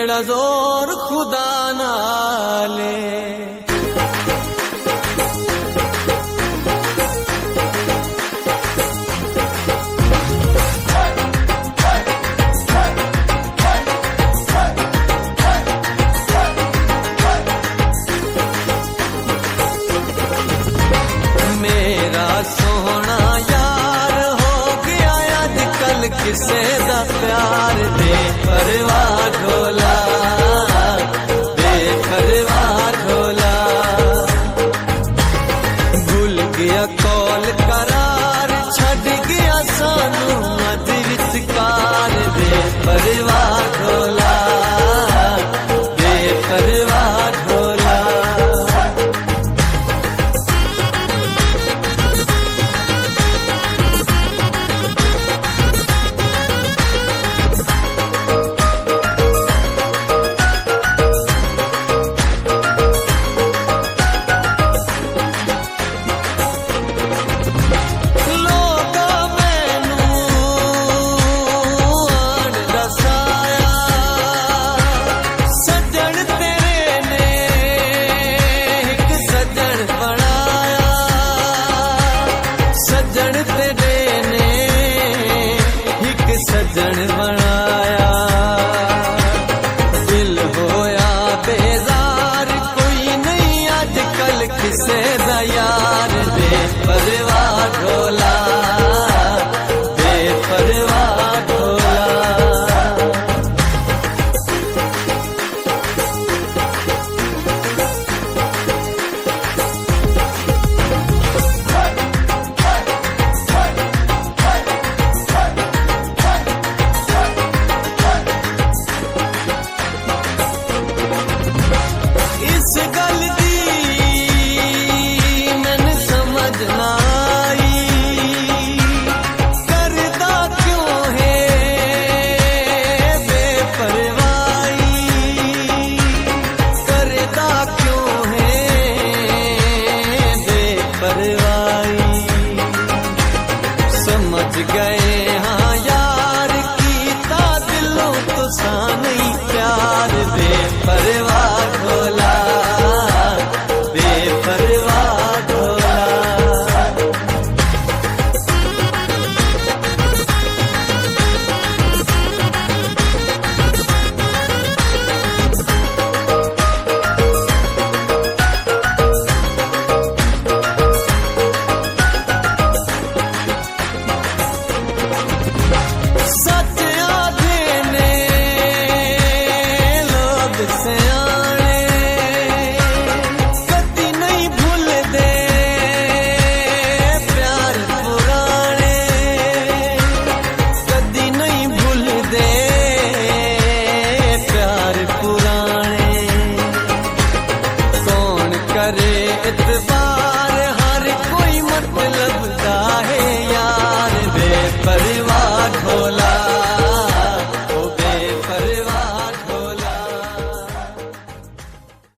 केड़ा जोर खुदा नाले। मेरा सोहना यार हो गया अजकल किसे दा प्यार दे परवाह ढोला, दे परवाह ढोला। भूल गया कौल करार छड़ गया सानू अज विचकार दे परवाह ढोला, दे परवाह ढोला। सजन बनाया दिल होया बेजार कोई नहीं अजकल किसे दा यार दे परवाह ढोला, दे परवाह ढोला। इस गल दी मैंने समझ ना आई, करदा क्यों है बेपरवाही, करदा क्यों है बेपरवाही।